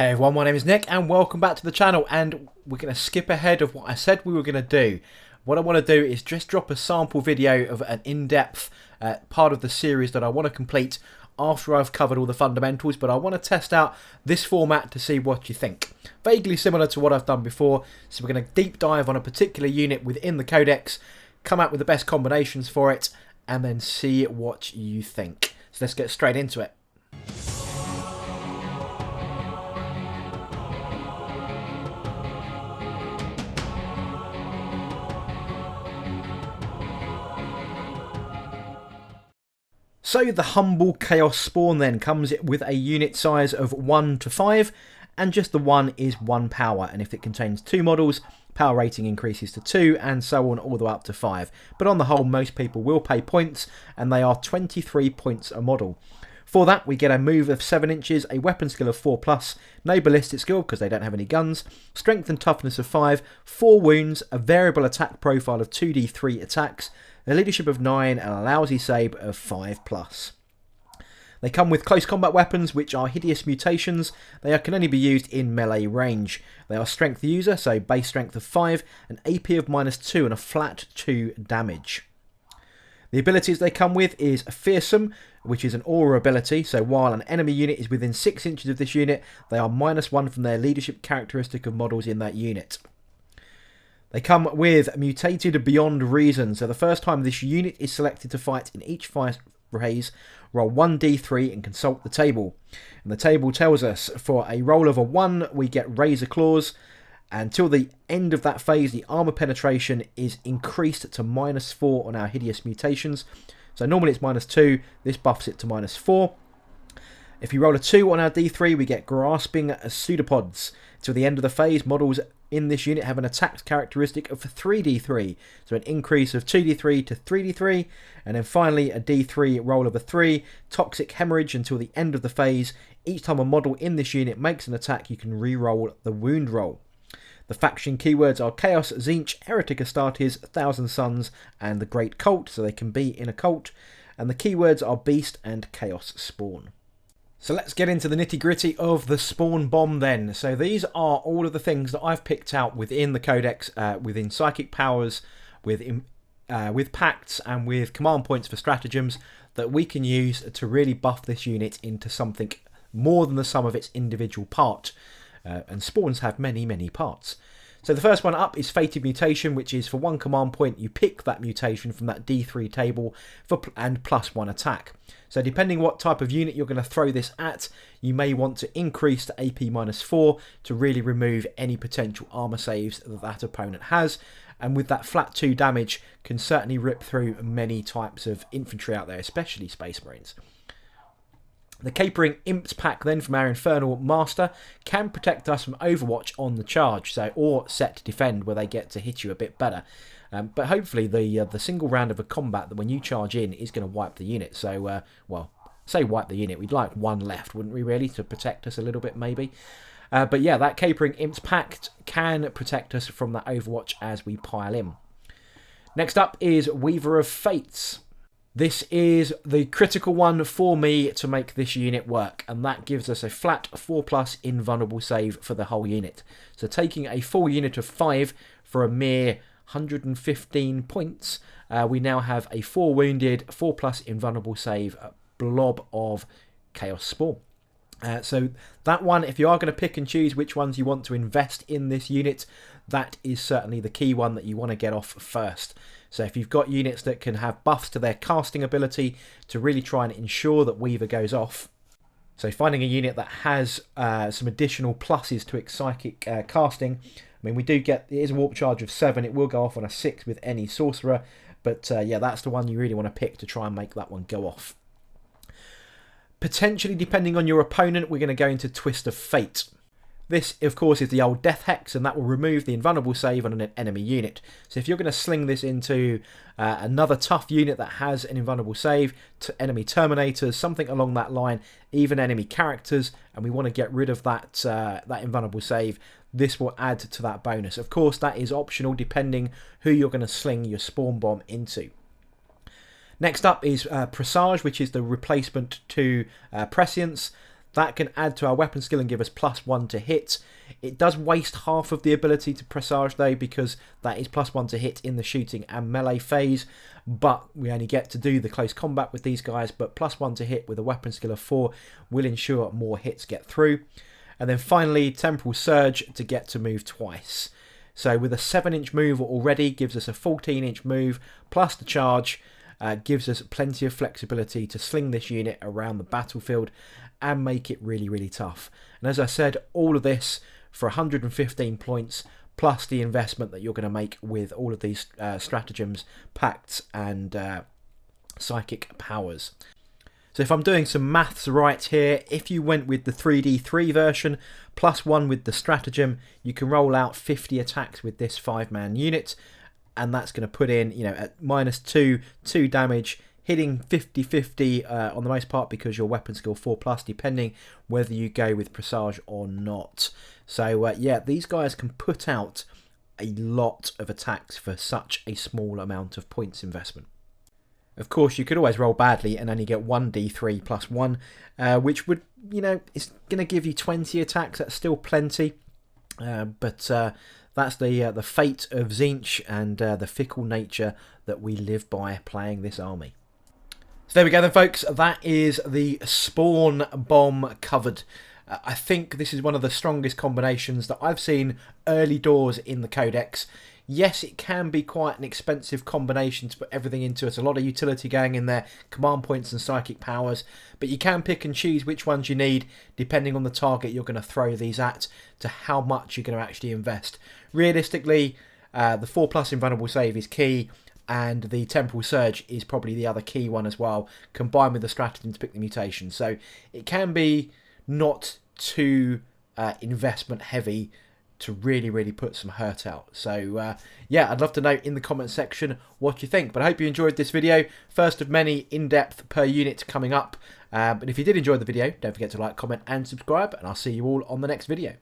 Hey everyone, my name is Nick and welcome back to the channel, and we're going to skip ahead of what I said we were going to do. What I want to do is just drop a sample video of an in-depth part of the series that I want to complete after I've covered all the fundamentals, but I want to test out this format to see what you think. Vaguely similar to what I've done before, so we're going to deep dive on a particular unit within the Codex, come out with the best combinations for it, and then see what you think. So let's get straight into it. So the humble Chaos Spawn then comes with a unit size of 1 to 5, and just the 1 is 1 power, and if it contains 2 models, power rating increases to 2, and so on all the way up to 5. But on the whole, most people will pay points, and they are 23 points a model. For that, we get a move of 7 inches, a weapon skill of 4+, no ballistic skill because they don't have any guns, strength and toughness of 5, 4 wounds, a variable attack profile of 2d3 attacks, a leadership of 9, and a lousy save of 5+. They come with close combat weapons, which are hideous mutations. They can only be used in melee range. They are strength user, so base strength of 5, an AP of -2, and a flat 2 damage. The abilities they come with is Fearsome, which is an aura ability, so while an enemy unit is within 6 inches of this unit, they are -1 from their leadership characteristic of models in that unit. They come with Mutated Beyond Reason, so the first time this unit is selected to fight in each phase, roll 1d3 and consult the table. And the table tells us for a roll of a 1, we get Razor Claws. Until the end of that phase, the armor penetration is increased to -4 on our hideous mutations. So normally it's -2, this buffs it to -4. If you roll a 2 on our d3, we get Grasping Pseudopods. Till the end of the phase, models in this unit have an attack characteristic of 3d3, so an increase of 2d3 to 3d3, and then finally a d3 roll of a 3, Toxic Hemorrhage until the end of the phase. Each time a model in this unit makes an attack, you can re-roll the wound roll. The faction keywords are Chaos, Tzeentch, Heretic Astartes, Thousand Suns, and the Great Cult, so they can be in a cult, and the keywords are Beast and Chaos Spawn. So let's get into the nitty-gritty of the Spawn Bomb then. So these are all of the things that I've picked out within the Codex, within Psychic Powers, with Pacts, and with command points for stratagems that we can use to really buff this unit into something more than the sum of its individual part. And spawns have many, many parts. So the first one up is Fated Mutation, which is for 1 command point, you pick that mutation from that D3 table and +1 attack. So depending what type of unit you're going to throw this at, you may want to increase to AP -4 to really remove any potential armor saves that that opponent has. And with that flat 2 damage, can certainly rip through many types of infantry out there, especially Space Marines. The Capering Imps pack then from our Infernal Master can protect us from Overwatch on the charge, or set defend where they get to hit you a bit better. But hopefully the single round of a combat that when you charge in is going to wipe the unit. So, well, say wipe the unit, we'd like 1 left, wouldn't we really, to protect us a little bit maybe. But yeah, that Capering Imps pack can protect us from that Overwatch as we pile in. Next up is Weaver of Fates. This is the critical one for me to make this unit work, and that gives us a flat 4+ invulnerable save for the whole unit. So taking a full unit of 5 for a mere 115 points, we now have a 4 wounded, 4+ invulnerable save blob of Chaos Spawn. So that one, if you are going to pick and choose which ones you want to invest in this unit, that is certainly the key one that you want to get off first. So if you've got units that can have buffs to their casting ability to really try and ensure that Weaver goes off. So finding a unit that has some additional pluses to its psychic casting. I mean, it is a warp charge of 7. It will go off on a 6 with any sorcerer. But yeah, that's the one you really want to pick to try and make that one go off. Potentially, depending on your opponent, we're going to go into Twist of Fate. This, of course, is the old Death Hex, and that will remove the invulnerable save on an enemy unit. So if you're going to sling this into another tough unit that has an invulnerable save, to enemy Terminators, something along that line, even enemy characters, and we want to get rid of that invulnerable save, this will add to that bonus. Of course, that is optional depending who you're going to sling your Spawn Bomb into. Next up is Presage, which is the replacement to Prescience. That can add to our weapon skill and give us +1 to hit. It does waste half of the ability to presage though, because that is +1 to hit in the shooting and melee phase, but we only get to do the close combat with these guys. But +1 to hit with a weapon skill of 4 will ensure more hits get through. And then finally, Temporal Surge to get to move twice. So with a 7-inch move already, gives us a 14-inch move, plus the charge, gives us plenty of flexibility to sling this unit around the battlefield and make it really, really tough. And as I said, all of this for 115 points, plus the investment that you're going to make with all of these stratagems, pacts, and psychic powers. So if I'm doing some maths right here, if you went with the 3D3 version, +1 with the stratagem, you can roll out 50 attacks with this 5-man unit, and that's going to put in, you know, at -2, 2 damage, hitting 50-50 on the most part, because your weapon skill 4+, depending whether you go with presage or not. So yeah, these guys can put out a lot of attacks for such a small amount of points investment. Of course, you could always roll badly and only get 1d3 +1, which would, you know, it's going to give you 20 attacks. That's still plenty, but that's the fate of Tzeentch and the fickle nature that we live by playing this army. So there we go then, folks. That is the Spawn Bomb covered. I think this is one of the strongest combinations that I've seen early doors in the Codex. Yes, it can be quite an expensive combination to put everything into. It's a lot of utility going in there, command points and psychic powers, but you can pick and choose which ones you need depending on the target you're going to throw these at, to how much you're going to actually invest. Realistically, the 4+ invulnerable save is key, and the Temporal Surge is probably the other key one as well, combined with the stratagem to pick the mutation. So it can be not too investment heavy to really put some hurt out. So yeah, I'd love to know in the comment section what you think. But I hope you enjoyed this video. First of many in-depth per unit coming up. But if you did enjoy the video, don't forget to like, comment and subscribe, and I'll see you all on the next video.